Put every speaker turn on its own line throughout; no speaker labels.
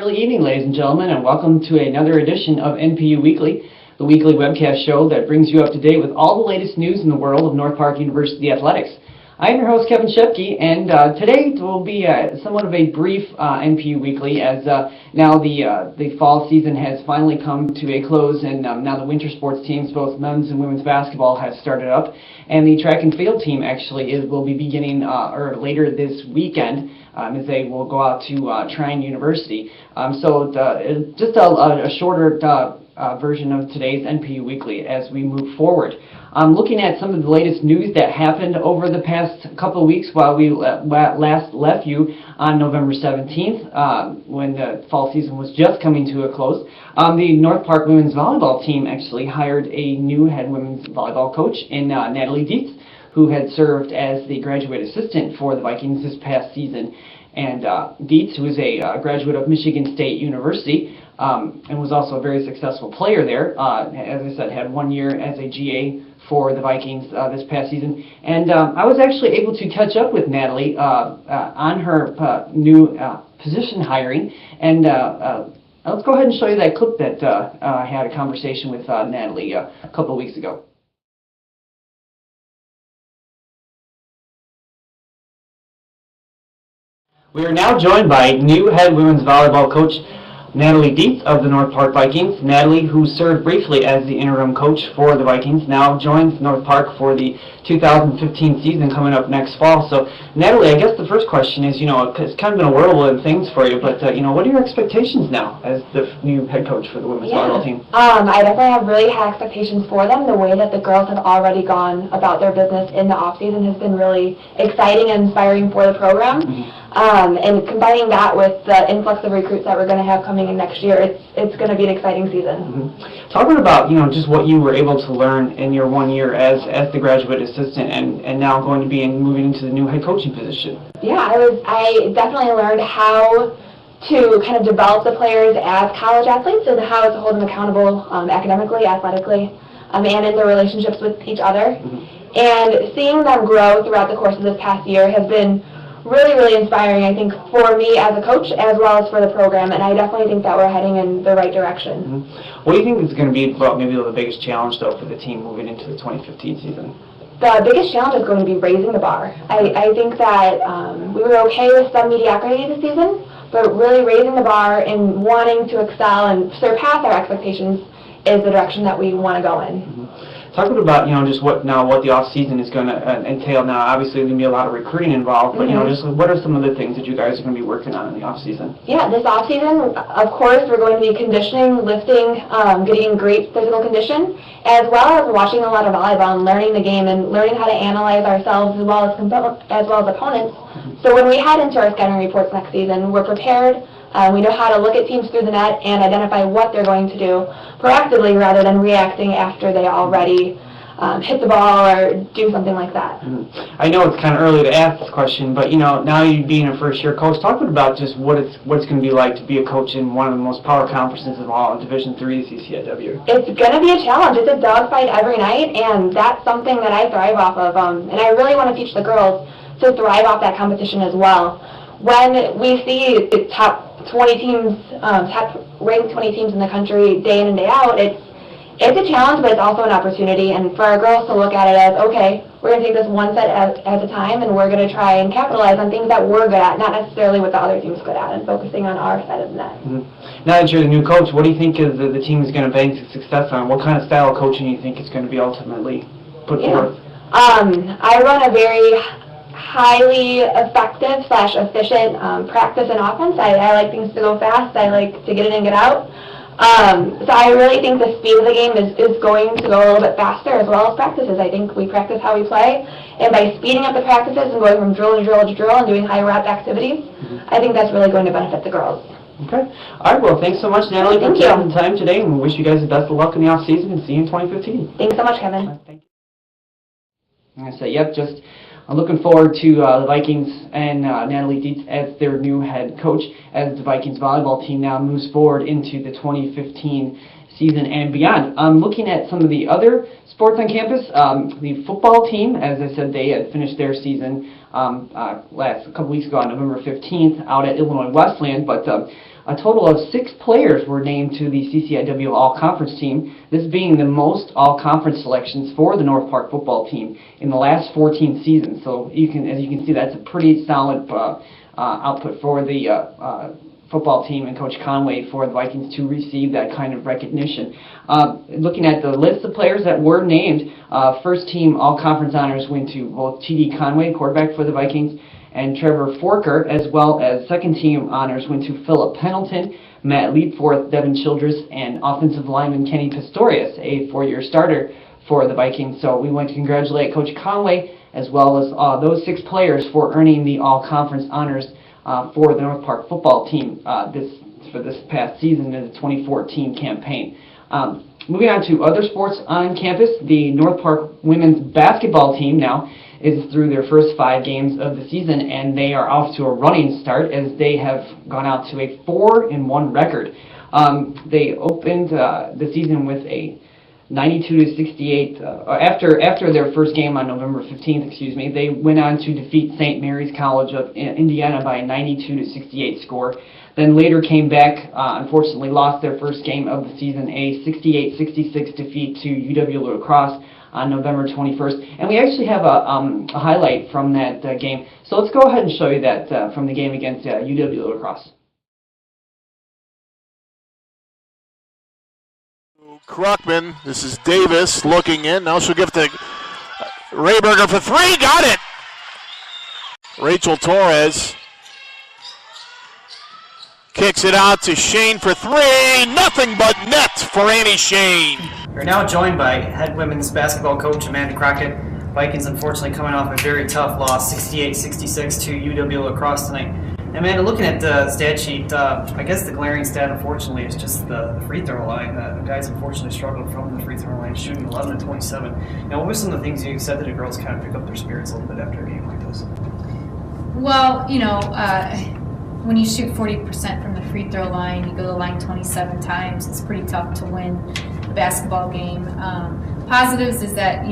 Early evening, ladies and gentlemen, and welcome to another edition of NPU Weekly, the weekly webcast show that brings you up to date with all the latest news in the world of North Park University athletics. I'm your host, Kevin Shepke, and today will be somewhat of a brief NPU Weekly, as now the fall season has finally come to a close, and now the winter sports teams, both men's and women's basketball, has started up, and the track and field team actually will be beginning later this weekend. As they will go out to Trine University. So just a shorter version of today's NPU Weekly as we move forward. Looking at some of the latest news that happened over the past couple of weeks while we last left you on November 17th, when the fall season was just coming to a close. The North Park women's volleyball team actually hired a new head women's volleyball coach in Natalie Dietz, who had served as the graduate assistant for the Vikings this past season. And Dietz, who is a graduate of Michigan State University and was also a very successful player there, as I said, had 1 year as a GA for the Vikings this past season. And I was actually able to catch up with Natalie on her new position hiring. And let's go ahead and show you that clip that I had a conversation with Natalie a couple of weeks ago. We are now joined by new head women's volleyball coach Natalie Dietz of the North Park Vikings. Natalie, who served briefly as the interim coach for the Vikings, now joins North Park for the 2015 season coming up next fall. So, Natalie, I guess the first question is, it's kind of been a whirlwind of things for you, but what are your expectations now as the new head coach for the women's volleyball team?
I definitely have really high expectations for them. The way that the girls have already gone about their business in the off season has been really exciting and inspiring for the program. And combining that with the influx of recruits that we're going to have coming in next year, it's going to be an exciting season.
Talking about just what you were able to learn in your 1 year as the graduate assistant, and now going to be moving into the new head coaching position.
Yeah, I definitely learned how to kind of develop the players as college athletes and how to hold them accountable academically, athletically, and in their relationships with each other. And seeing them grow throughout the course of this past year has been really, really inspiring, I think, for me as a coach as well as for the program, and I definitely think that we're heading in the right direction.
What do you think is going to be maybe the biggest challenge, though, for the team moving into the 2015 season?
The biggest challenge is going to be raising the bar. I think that we were okay with some mediocrity this season, but really raising the bar and wanting to excel and surpass our expectations is the direction that we want to go in.
Talk about just what the off season is going to entail now. Obviously, there's going to be a lot of recruiting involved, but just what are some of the things that you guys are going to be working on in the off season?
Yeah, this off season, of course, we're going to be conditioning, lifting, getting in great physical condition, as well as watching a lot of volleyball and learning the game and learning how to analyze ourselves as well as opponents. So when we head into our scouting reports next season, we're prepared. We know how to look at teams through the net and identify what they're going to do proactively rather than reacting after they already hit the ball or do something like that.
I know it's kind of early to ask this question, but now you being a first-year coach, talk about just what it's going to be like to be a coach in one of the most power conferences of all, Division III CCIW.
It's going to be a challenge. It's a dogfight every night, and that's something that I thrive off of. And I really want to teach the girls to thrive off that competition as well. When we see the top 20 teams, top ranked 20 teams in the country day in and day out, it's a challenge, but it's also an opportunity. And for our girls to look at it as, okay, we're going to take this one set at a time, and we're going to try and capitalize on things that we're good at, not necessarily what the other team's good at, and focusing on our side of the net.
Now that you're the new coach, what do you think the team is going to bank success on? What kind of style of coaching do you think is going to be ultimately put forth?
I run a very highly effective / efficient practice and offense. I like things to go fast. I like to get in and get out. So I really think the speed of the game is going to go a little bit faster as well as practices. I think we practice how we play, and by speeding up the practices and going from drill to drill to drill and doing high rep activities, I think that's really going to benefit the girls.
Okay. All right. Well, thanks so much, Natalie, for taking the time today, and we wish you guys the best of luck in the off season and see you in 2015.
Thanks so much, Kevin.
Thank you. I say, I'm looking forward to the Vikings and Natalie Dietz as their new head coach as the Vikings volleyball team now moves forward into the 2015 season and beyond. Looking at some of the other sports on campus, the football team, as I said, they had finished their season a couple weeks ago on November 15th out at Illinois Wesleyan, but a total of 6 players were named to the CCIW All-Conference team, this being the most All-Conference selections for the North Park football team in the last 14 seasons. So as you can see, that's a pretty solid output for the football team and Coach Conway for the Vikings to receive that kind of recognition. Looking at the list of players that were named, first team All-Conference honors went to both T.D. Conway, quarterback for the Vikings, and Trevor Forker, as well as second team honors went to Philip Pendleton, Matt Leapforth, Devin Childress, and offensive lineman Kenny Pistorius, a 4-year starter for the Vikings. So we want to congratulate Coach Conway as well as those 6 players for earning the All-Conference honors for the North Park football team for this past season in the 2014 campaign. Moving on to other sports on campus, the North Park women's basketball team now is through their first 5 games of the season, and they are off to a running start as they have gone out to a 4-1 record. They opened the season with a 92-68. After their first game on November 15th, they went on to defeat St. Mary's College of Indiana by a 92-68 score. Then later came back, unfortunately lost their first game of the season, a 68-66 defeat to UW La Crosse on November 21st. And we actually have a highlight from that game. So let's go ahead and show you that from the game against UW La Crosse.
Kruckman, this is Davis looking in. Now she'll give it to Rayberger for 3. Got it! Rachel Torres kicks it out to Shane for 3. Nothing but net for Annie Shane.
We're now joined by head women's basketball coach Amanda Crockett. Vikings unfortunately coming off a very tough loss, 68-66 to UW La Crosse tonight. Amanda, looking at the stat sheet, I guess the glaring stat, unfortunately, is just the free throw line. The guys unfortunately struggled from the free throw line, shooting 11 of 27. Now, what were some of the things you said that the girls kind of pick up their spirits a little bit after a game like this?
Well, when you shoot 40% from the free throw line, you go to the line 27 times, it's pretty tough to win a basketball game. Positives is that,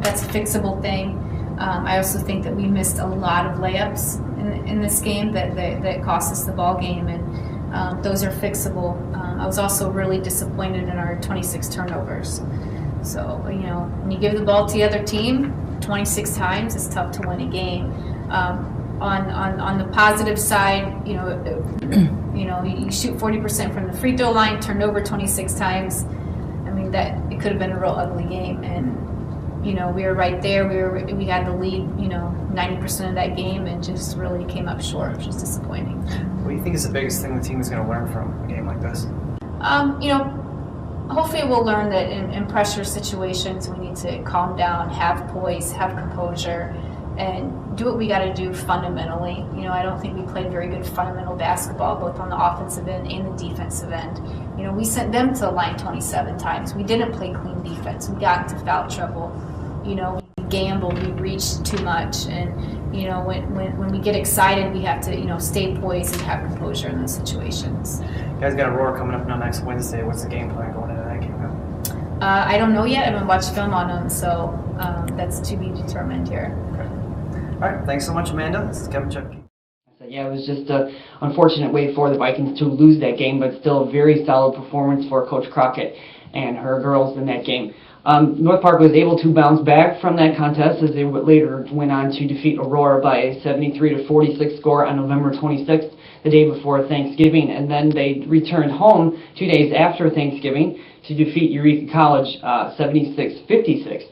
that's a fixable thing. I also think that we missed a lot of layups in this game that cost us the ball game, and those are fixable. I was also really disappointed in our 26 turnovers. So, when you give the ball to the other team 26 times, it's tough to win a game. On the positive side, you shoot 40% from the free throw line, turned over 26 times. I mean, it could have been a real ugly game, and we were right there. We had the lead, 90% of that game, and just really came up short, which is disappointing.
What do you think is the biggest thing the team is going to learn from a game like this?
Hopefully we'll learn that in pressure situations we need to calm down, have poise, have composure, and do what we got to do fundamentally. I don't think we played very good fundamental basketball, both on the offensive end and the defensive end. We sent them to the line 27 times. We didn't play clean defense. We got into foul trouble. We gambled, we reached too much, and when we get excited, we have to stay poised and have composure in those situations.
You guys got a Roar coming up now next Wednesday. What's the game plan going into that game?
I don't know yet. I haven't watched film on them, so that's to be determined here.
All right, thanks so much, Amanda. This is Kevin Chipke.
Yeah, it was just an unfortunate way for the Vikings to lose that game, but still a very solid performance for Coach Crockett and her girls in that game. North Park was able to bounce back from that contest as they later went on to defeat Aurora by a 73-46 score on November 26th, the day before Thanksgiving, and then they returned home 2 days after Thanksgiving to defeat Eureka College 76-56.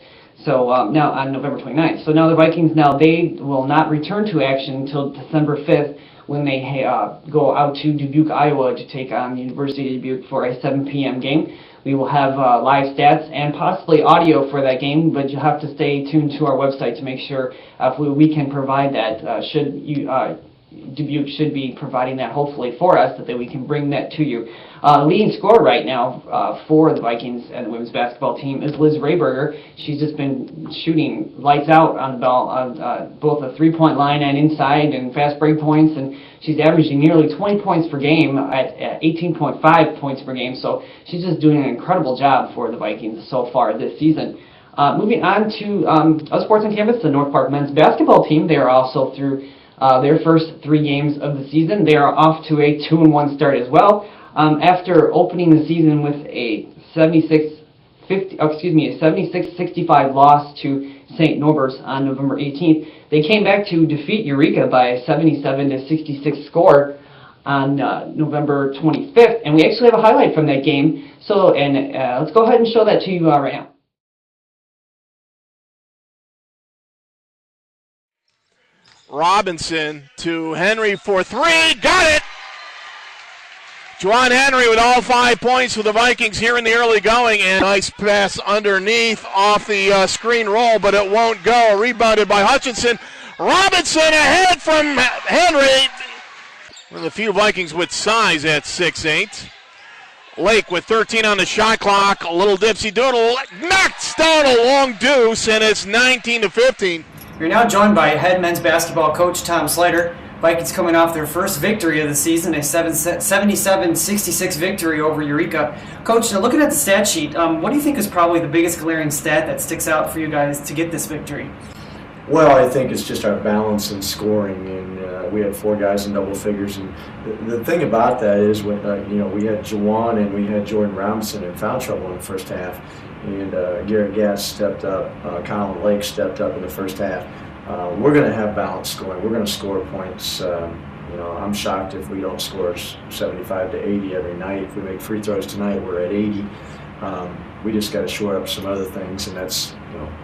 So now on November 29th. So now the Vikings, they will not return to action until December 5th when they go out to Dubuque, Iowa to take on the University of Dubuque for a 7 p.m. game. We will have live stats and possibly audio for that game, but you'll have to stay tuned to our website to make sure if we can provide that should Dubuque should be providing that hopefully for us, that we can bring that to you. Leading scorer right now for the Vikings and the women's basketball team is Liz Rayberger. She's just been shooting lights out on the ball on both the three-point line and inside and fast break points, and she's averaging nearly 20 points per game at 18.5 points per game, so she's just doing an incredible job for the Vikings so far this season. Moving on to other sports on campus, the North Park men's basketball team, they are also through their first 3 games of the season. They are off to a 2-1 start as well. After opening the season with a 76-65 loss to St. Norbert's on November 18th, they came back to defeat Eureka by a 77-66 score on November 25th, and we actually have a highlight from that game. So, let's go ahead and show that to you right now.
Robinson to Henry for 3. Got it! Juwan Henry with all 5 points for the Vikings here in the early going. And nice pass underneath off the screen roll, but it won't go. Rebounded by Hutchinson. Robinson ahead from Henry. One of the few Vikings with size at 6'8". Lake with 13 on the shot clock. A little dipsy doodle. Knocks down a long deuce, and it's 19-15.
You're now joined by head men's basketball coach Tom Slater. Vikings coming off their first victory of the season, a 77-66 victory over Eureka. Coach, now looking at the stat sheet, what do you think is probably the biggest glaring stat that sticks out for you guys to get this victory?
Well, I think it's just our balance in scoring, and we had 4 guys in double figures. And the thing about that is, when we had Juwan and we had Jordan Robinson in foul trouble in the first half, and Garrett Gass stepped up, Colin Lake stepped up in the first half. We're going to have balanced scoring. We're going to score points. I'm shocked if we don't score 75 to 80 every night. If we make free throws tonight, we're at 80. We just got to shore up some other things, and that's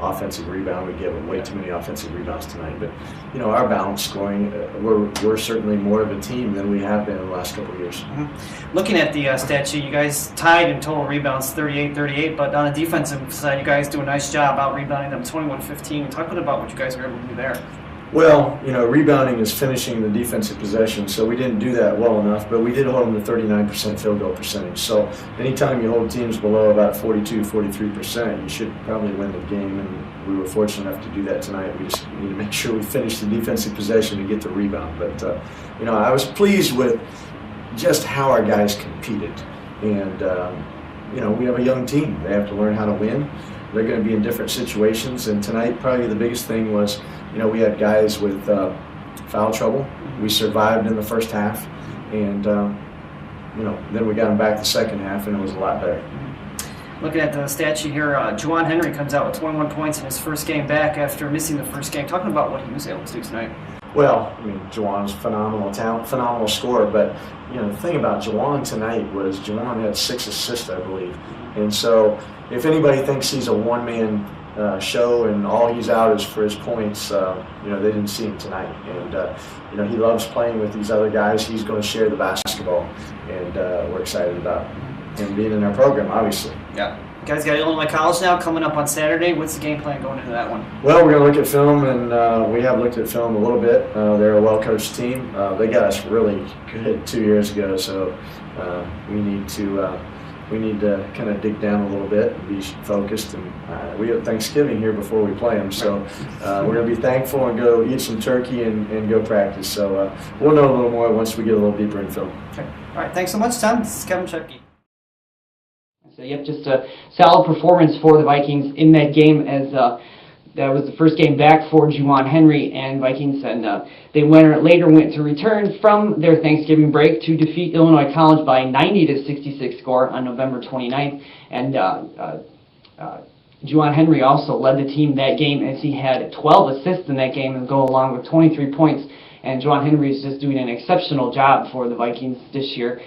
offensive rebound. We give them way too many offensive rebounds tonight. But our balanced scoring, we're certainly more of a team than we have been in the last couple of years.
Mm-hmm. Looking at the stat sheet, you guys tied in total rebounds 38-38, but on the defensive side, you guys do a nice job out rebounding them 21-15. Talk a bit about what you guys were able to do there.
Well, rebounding is finishing the defensive possession, so we didn't do that well enough, but we did hold them to 39% field goal percentage. So anytime you hold teams below about 42-43%, you should probably win the game, and we were fortunate enough to do that tonight. We just need to make sure we finish the defensive possession and get the rebound. But, I was pleased with just how our guys competed. And, we have a young team. They have to learn how to win. They're going to be in different situations, and tonight probably the biggest thing was, we had guys with foul trouble. We survived in the first half, and then we got them back the second half, and it was a lot better.
Looking at the stat sheet here, Juwan Henry comes out with 21 points in his first game back after missing the first game. Talking about what he was able to do tonight.
Well, Juwan's phenomenal talent, phenomenal scorer, but the thing about Juwan tonight was Juwan had 6 assists, I believe, and so if anybody thinks he's a one-man show and all he's out is for his points, they didn't see him tonight. And he loves playing with these other guys. He's going to share the basketball, and we're excited about him being in our program, obviously.
Yeah. You guys got Illinois College now coming up on Saturday. What's the game plan going into that one?
Well, we're going to look at film, and we have looked at film a little bit. They're a well-coached team. They got us really good 2 years ago, so we need to kind of dig down a little bit and be focused. And we have Thanksgiving here before we play them, so we're going to be thankful and go eat some turkey and go practice. So we'll know a little more once we get a little deeper in film.
Okay. All right. Thanks so much, Tom. This is Kevin Shepke.
So just a solid performance for the Vikings in that game, as that was the first game back for Juwan Henry and Vikings, and they later went to return from their Thanksgiving break to defeat Illinois College by 90-66 score on November 29th. And Juwan Henry also led the team that game, as he had 12 assists in that game and go along with 23 points. And Juwan Henry is just doing an exceptional job for the Vikings this year.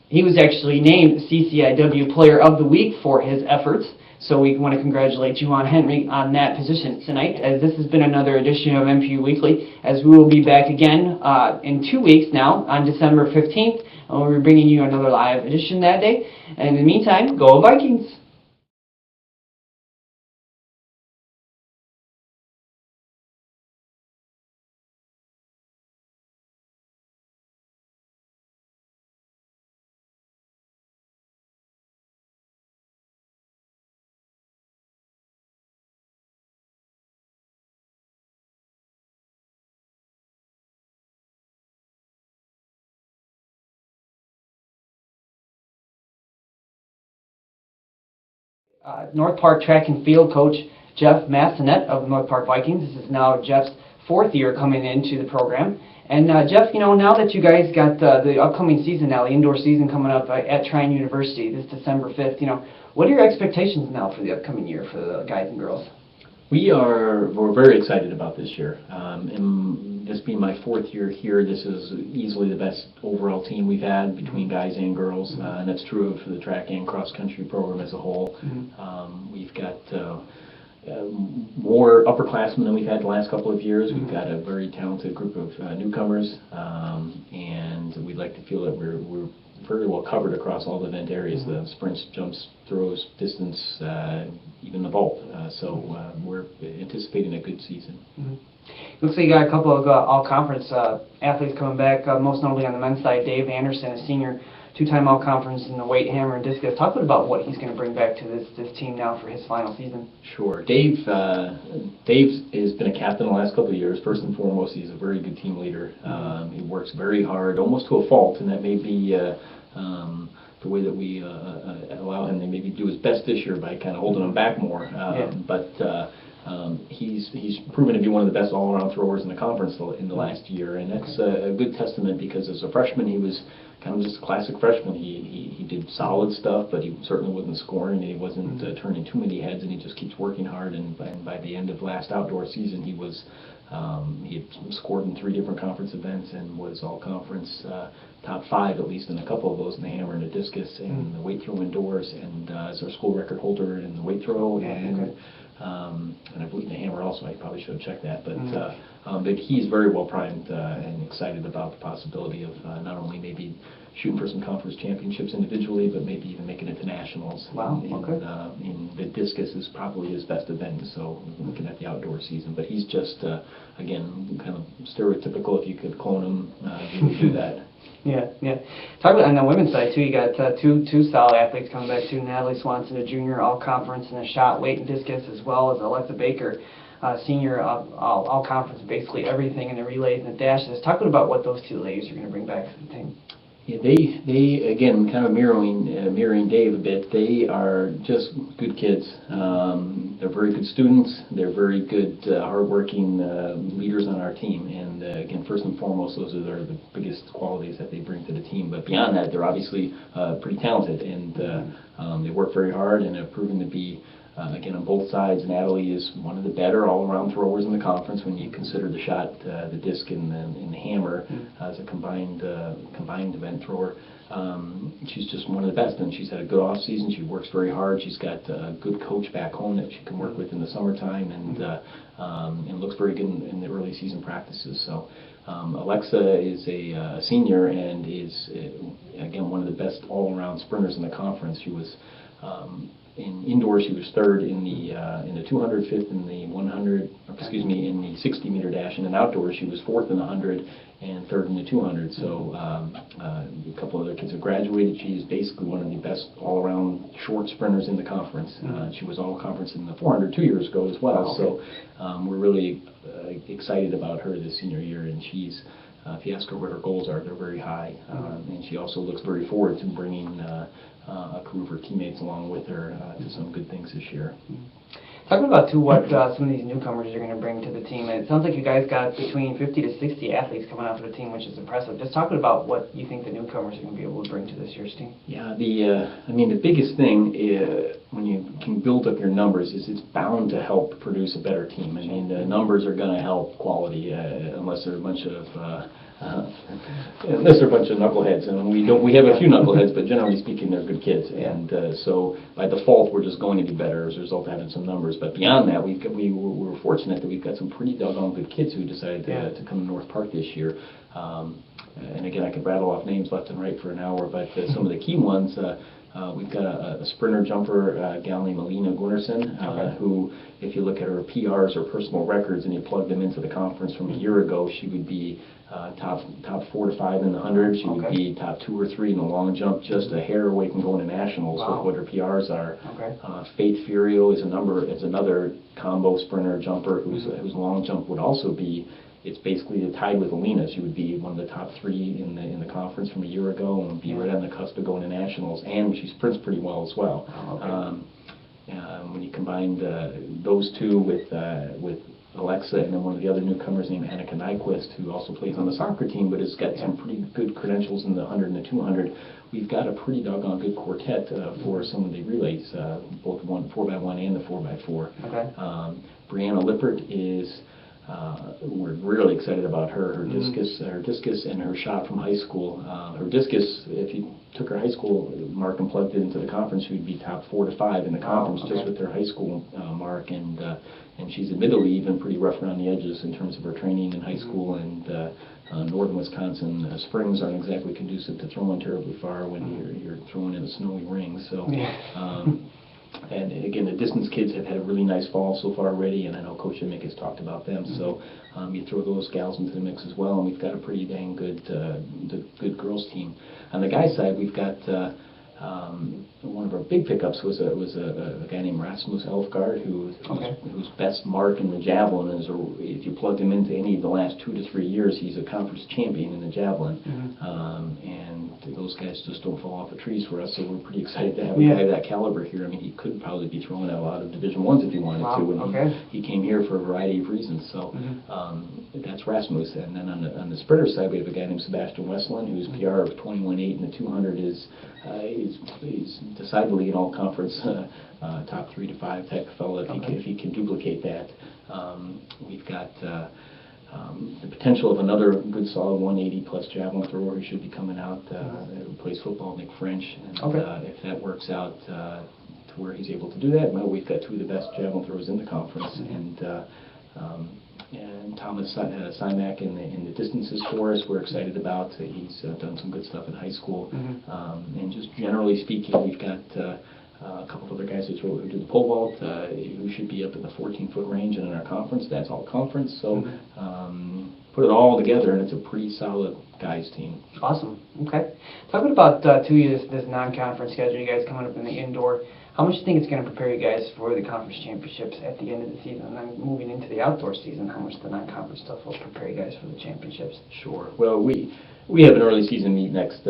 He was actually named CCIW Player of the Week for his efforts, so we want to congratulate Juwan Henry on that position tonight, as this has been another edition of NPU Weekly, as we will be back again in 2 weeks now on December 15th, and we'll be bringing you another live edition that day. And in the meantime, go Vikings! North Park track and field coach Jeff Massenet of the North Park Vikings. This is now Jeff's 4th year coming into the program. And Jeff, now that you guys got the upcoming season now, the indoor season coming up at Trine University this December 5th, what are your expectations now for the upcoming year for the guys and girls?
We're very excited about this year. And this being my 4th year here, this is easily the best overall team we've had between guys and girls, and that's true of the track and cross country program as a whole. We've got more upperclassmen than we've had the last couple of years. We've got a very talented group of newcomers, and we'd like to feel that we're very well covered across all the event areas, the sprints, jumps, throws, distance, even the vault. So we're anticipating a good season.
Looks like you got a couple of all-conference athletes coming back, most notably on the men's side, Dave Anderson, a senior, 2-time all-conference in the weight, hammer, and discus. Talk a bit about what he's going to bring back to this team now for his final season.
Sure. Dave has been a captain the last couple of years. First and foremost, he's a very good team leader. He works very hard, almost to a fault, and that may be the way that we allow him to maybe do his best this year by kind of holding him back more. But he's proven to be one of the best all-around throwers in the conference in the last year, and that's a good testament because as a freshman he was kind of just a classic freshman. He did solid stuff, but he certainly wasn't scoring, and he wasn't turning too many heads, and he just keeps working hard. And by the end of last outdoor season, he had scored in 3 different conference events and was all conference top 5 at least in a couple of those in the hammer and the discus and the weight throw indoors, and as our school record holder in the weight throw and I believe the hammer also. I probably should have checked that, but he's very well primed and excited about the possibility of not only maybe shooting for some conference championships individually, but maybe even making it to nationals.
Wow.
In the discus is probably his best event, so looking at the outdoor season. But he's just again kind of stereotypical. If you could clone him, he would do that.
Yeah. Talk about on the women's side too. You got two solid athletes coming back too. Natalie Swanson, a junior all-conference in the shot, weight, and discus, as well as Alexa Baker, senior all-conference, basically everything in the relays and the dashes. Talk about what those 2 ladies are going to bring back to the team.
Yeah, they again kind of mirroring Dave a bit. They are just good kids. They're very good students. They're very good, hardworking leaders on our team. And again, first and foremost, those are the biggest qualities that they bring to the team. But beyond that, they're obviously pretty talented, and they work very hard and have proven to be. Again, on both sides, Natalie is one of the better all-around throwers in the conference when you consider the shot, the disc, and the hammer as a combined event thrower. She's just one of the best, and she's had a good off season. She works very hard. She's got a good coach back home that she can work with in the summertime, and looks very good in the early season practices. So Alexa is a senior and is again one of the best all-around sprinters in the conference. She was in indoors, she was 3rd in the 200, 5th in the 100, in the 60-meter dash, and in outdoors she was 4th in the 100 and 3rd in the 200. So a couple other kids have graduated. She is basically one of the best all-around short sprinters in the conference. She was all-conference in the 400 2 years ago as well. So we're really excited about her this senior year, and she's if you ask her what her goals are, they're very high, and she also looks very forward to bringing a crew of her teammates along with her to some good things this year.
Talk about too what some of these newcomers are going to bring to the team. And it sounds like you guys got between 50 to 60 athletes coming out to the team, which is impressive. Just talk about what you think the newcomers are going to be able to bring to this year's team.
Yeah, the biggest thing when you can build up your numbers is it's bound to help produce a better team. I mean, the numbers are going to help quality unless they're a bunch of knuckleheads, and we have a few knuckleheads, but generally speaking, they're good kids, and so by default, we're just going to be better as a result of having some numbers. But beyond that, we're fortunate that we've got some pretty doggone good kids who decided to come to North Park this year. And again, I could rattle off names left and right for an hour, but some of the key ones. We've got a sprinter jumper, a gal named Alina Gunnarsson, who, if you look at her PRs or personal records and you plug them into the conference from a year ago, she would be top 4 to 5 in the 100. She would be top 2 or 3 in the long jump, just a hair away from going to nationals with what her PRs are. Faith Furio is another combo sprinter jumper whose long jump would also be. It's basically tied with Alina. She would be one of the top 3 in the conference from a year ago and be right on the cusp of going to nationals. And she sprints pretty well as well. When you combine those two with Alexa and then one of the other newcomers named Annika Nyquist, who also plays on the soccer team but has got some pretty good credentials in the 100 and the 200, we've got a pretty doggone good quartet for some of the relays, both 4x1 and the 4x4.
Okay.
Brianna Lippert is, we're really excited about her. Her discus and her shot from high school. Her discus, if you took her high school mark and plugged it into the conference, she would be top 4 to 5 in the conference just with her high school mark. And she's admittedly even pretty rough around the edges in terms of her training in high school. And northern Wisconsin springs aren't exactly conducive to throwing terribly far when you're throwing in a snowy ring. So. And again, the distance kids have had a really nice fall so far already, and I know Coach Emick has talked about them. So you throw those gals into the mix as well, and we've got a pretty dang good girls team. On the guys' side, we've got one of our big pickups was a guy named Rasmus Elfgaard, whose best mark in the javelin is, if you plugged him into any of the last 2 to 3 years, he's a conference champion in the javelin. And those guys just don't fall off the trees for us, so we're pretty excited to have a guy of that caliber here. I mean, he could probably be throwing out a lot of Division I's if he wanted to, and he came here for a variety of reasons. So that's Rasmus. And then on the sprinter side, we have a guy named Sebastian Westland, whose PR of 21.8 in the 200 is he's decidedly an all-conference top 3 to 5 type of fellow if he can duplicate that. We've got the potential of another good solid 180-plus javelin thrower who should be coming out who plays football, Nick French. And if that works out to where he's able to do that, well, we've got 2 of the best javelin throwers in the conference. And Thomas Simak in the distances for us, we're excited about. He's done some good stuff in high school. And just generally speaking, we've got a couple of other guys who do the pole vault, who should be up in the 14-foot range, and in our conference, that's all conference. So put it all together, and it's a pretty solid guys team.
Awesome. Okay. Talking about this non-conference schedule, you guys coming up in the indoor. How much do you think it's going to prepare you guys for the conference championships at the end of the season, and then moving into the outdoor season? How much the non-conference stuff will prepare you guys for the championships?
Sure. Well, we have an early season meet next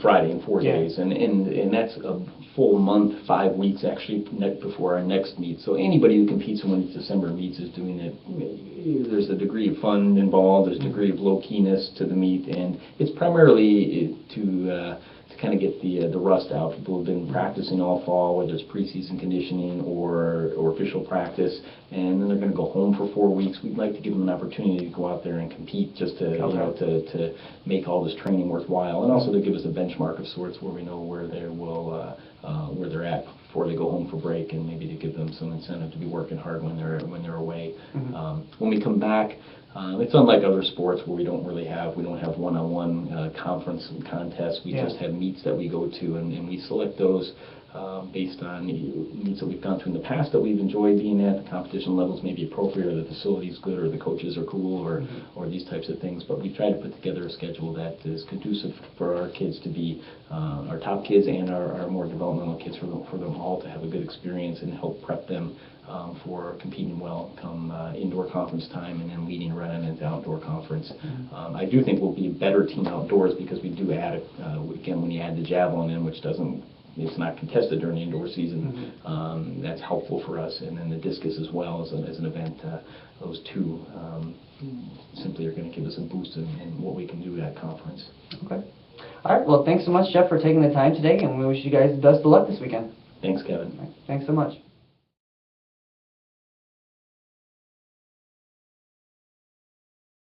Friday in 4 days, and that's a full month, 5 weeks actually before our next meet. So anybody who competes in one of these December meets is doing it. There's a degree of fun involved. There's a degree of low keyness to the meet, and it's primarily to kind of get the rust out. People have been practicing all fall, whether it's preseason conditioning or official practice, and then they're going to go home for 4 weeks. We'd like to give them an opportunity to go out there and compete, just to to make all this training worthwhile, and also to give us a benchmark of sorts where we know where they're at before they go home for break, and maybe to give them some incentive to be working hard when they're away. When we come back, it's unlike other sports where we don't have one-on-one conference and contests. We just have meets that we go to, and we select those based on meets that we've gone to in the past that we've enjoyed being at. The competition levels may be appropriate, or the facility's good, or the coaches are cool, or these types of things. But we try to put together a schedule that is conducive for our kids to be, our top kids and our more developmental kids, for them all to have a good experience and help prep them for competing well come indoor conference time, and then leading right on into outdoor conference. I do think we'll be a better team outdoors because we do add, again, when you add the javelin in, which it's not contested during the indoor season, that's helpful for us. And then the discus as well as an event. Those two simply are going to give us a boost in what we can do at conference.
Okay. All right. Well, thanks so much, Jeff, for taking the time today, and we wish you guys the best of luck this weekend.
Thanks, Kevin.
Right. Thanks so much.